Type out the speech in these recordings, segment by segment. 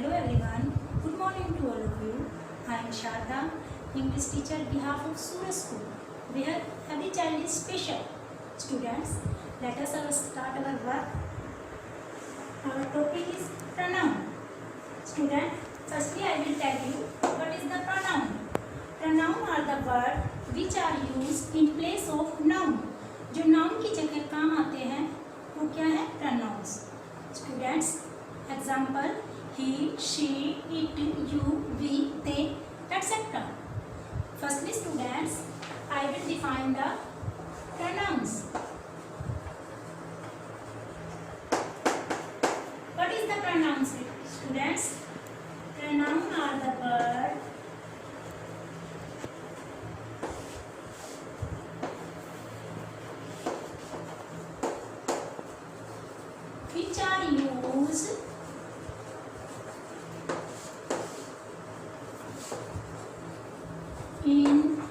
Hello everyone, good morning to all of you. I am Sharda, English teacher on behalf of SURAJ school, where every child is special. Students, let us start our work. Our topic is pronoun. Student, firstly I will tell you what is the pronoun. Pronoun are the word which are used in place of noun. जो noun की जगह काम आते हैं वो क्या है? Pronouns. Students, example he, she, it, you, we, they, etc. Firstly, students, I will define the pronouns. What is the pronouns, students? Pronoun are the word which are used in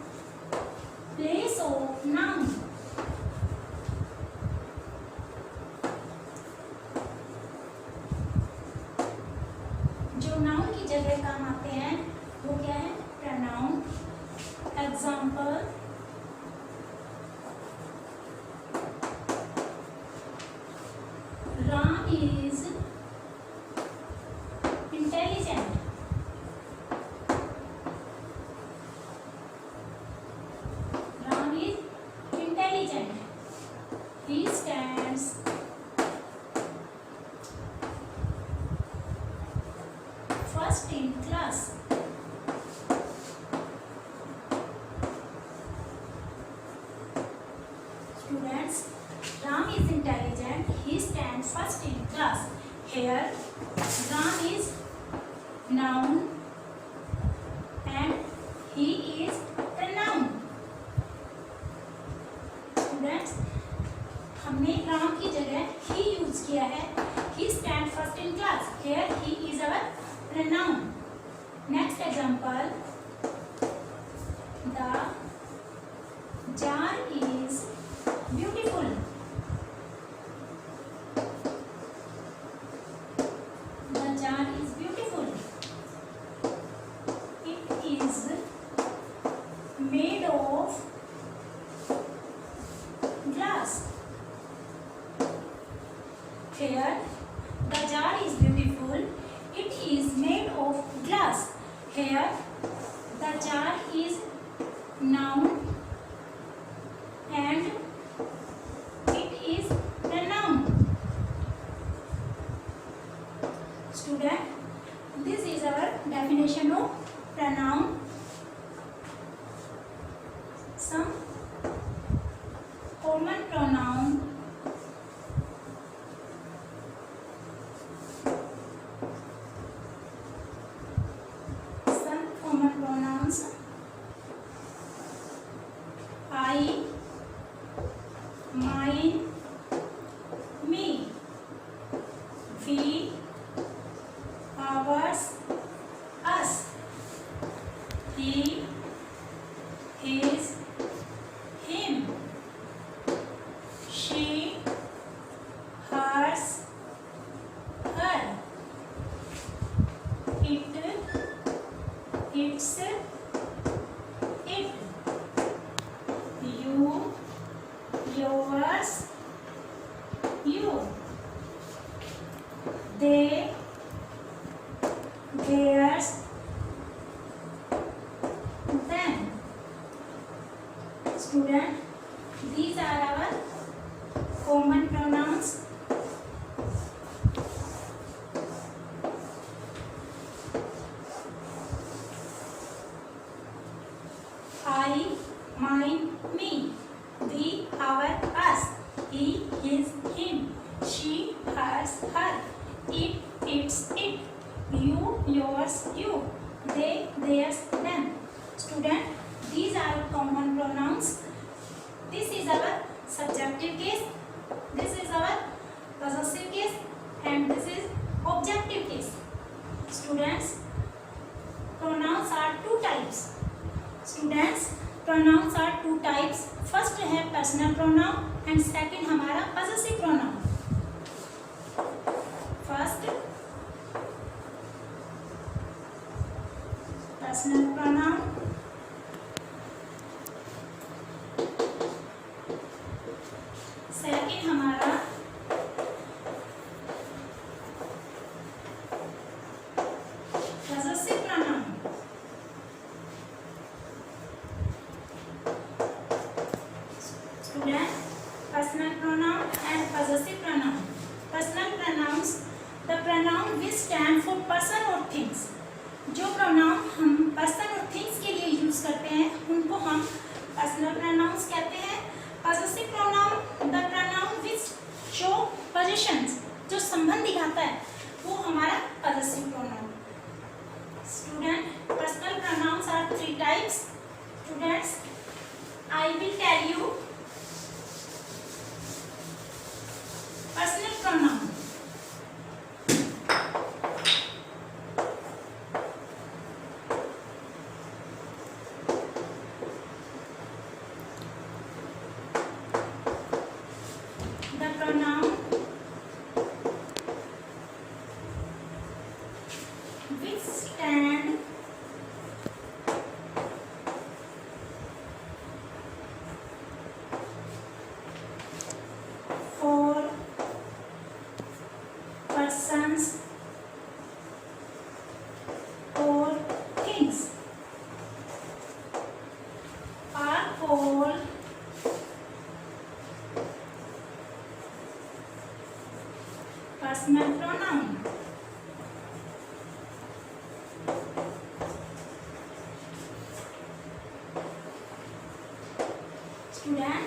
place of noun. जो noun की जगह काम आते हैं वो क्या है? pronoun. Example, Ram is intelligent. Ram is intelligent. He stands first in class. Students, Ram is intelligent. He stands first in class. Here, Ram is noun and he is pronoun. Students, हमने राम की जगह he use किया है. He stands first in class. Here he is our pronoun. Next example, the jar is beautiful. The jar is beautiful. It is made of glass. Here, the jar is beautiful. It is made of glass. Here, the jar is noun and it is pronoun. Student, this is our definition of pronoun. Some common pronoun. Some common pronouns. I, mine, me, we, ours, us, he, his, him, she, hers, her, it, its, it, you, yours, you, they, theirs, them. Student, these are our common pronouns. I, mine, me, we, our, us, he, his, him, she, hers, her, it, its, it, you, yours, you, they, theirs, them. Student, these are common pronouns. This is our subjunctive case, this is our possessive case, and this is objective case. Students, pronouns are two types. Students, pronouns are two types. First है personal pronoun and second हमारा possessive pronoun. First personal pronoun. Second हमारा possessive pronoun. Student, personal pronoun and possessive pronoun. Personal pronouns, the pronoun which stand for person or things. जो pronoun हम person और things के लिए use करते हैं उनको हम personal pronouns कहते हैं. Possessive pronoun, the pronoun which show possessions, जो संबंध दिखाता है वो हमारा possessive pronoun. Student, personal pronouns are 3 types. Students, I will tell you personal pronoun. The pronoun which stand for persons or things are called personal pronoun. Student,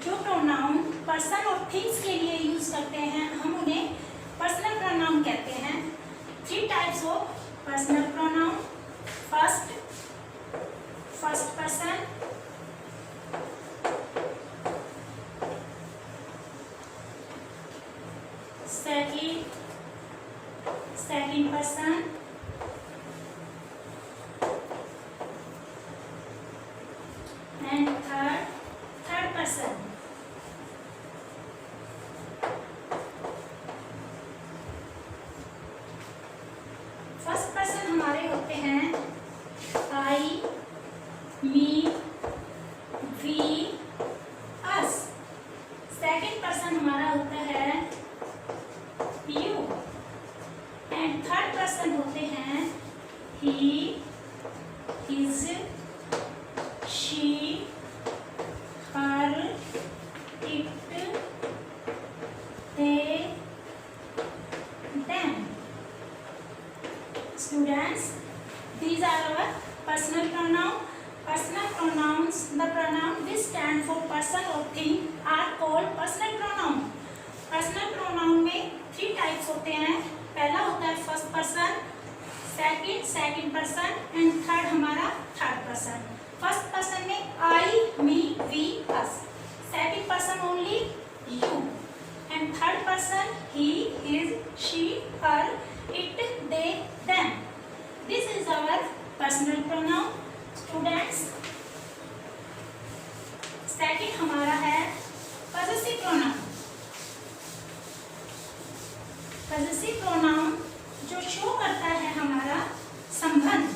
जो pronoun person और things के लिए यूज करते हैं हम उन्हें personal pronoun कहते हैं. 3 types of personal pronoun. First person, second person, and third person. First person हमारे होते हैं I, me, we, us. Second person हमारा होता है यू. एंड थर्ड पर्सन होते हैं he, his, she, her, it, they, them. Students, these are our personal pronoun. Personal pronouns, the pronoun which stand for person or thing are called personal pronoun. Personal pronoun में 3 types होते हैं. पहला होता है first person, second person and third हमारा third person. First person में I, me, we, us. Second person only you. And third person he, his, she, her, it, they, them. This is our personal pronoun. Students, second हमारा है possessive pronoun. Possessive pronoun जो show करता है हमारा संबंध,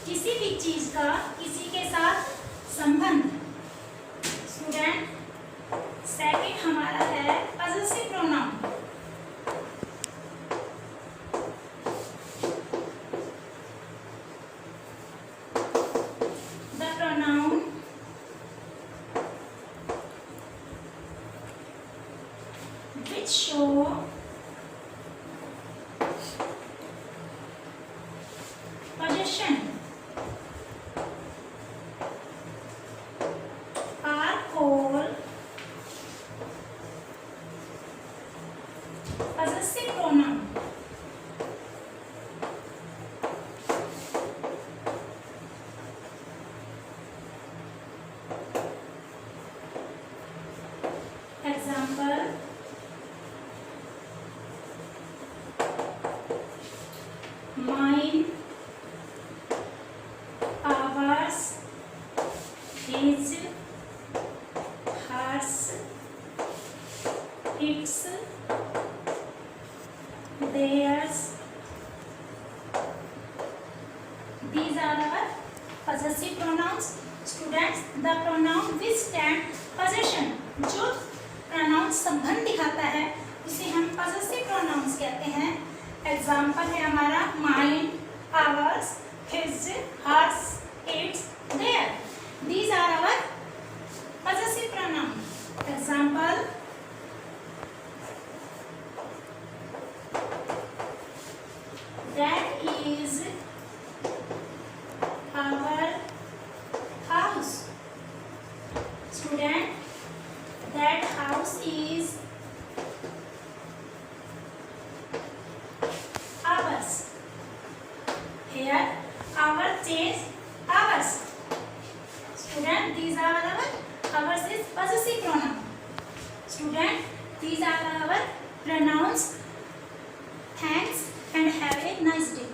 किसी भी चीज का किसी के साथ संबंध. स्टूडेंट, सेकंड हमारा है possessive pronoun. The pronoun which show possession are called possessive pronoun. Example, mine, ours, his, hers, its, theirs. These are possessive pronouns. Students, the pronoun which stand possession, जो pronoun संबंध दिखाता है उसे हम possessive pronouns कहते हैं. Example है हमारा mine, ours, his, hers, its, their. These are our possessive pronouns. Example, that is our house. Student, that house is ours. Here our change ours. Student, these are our ours is possessive pronoun. Student, these are our pronouns. Thanks and have a nice day.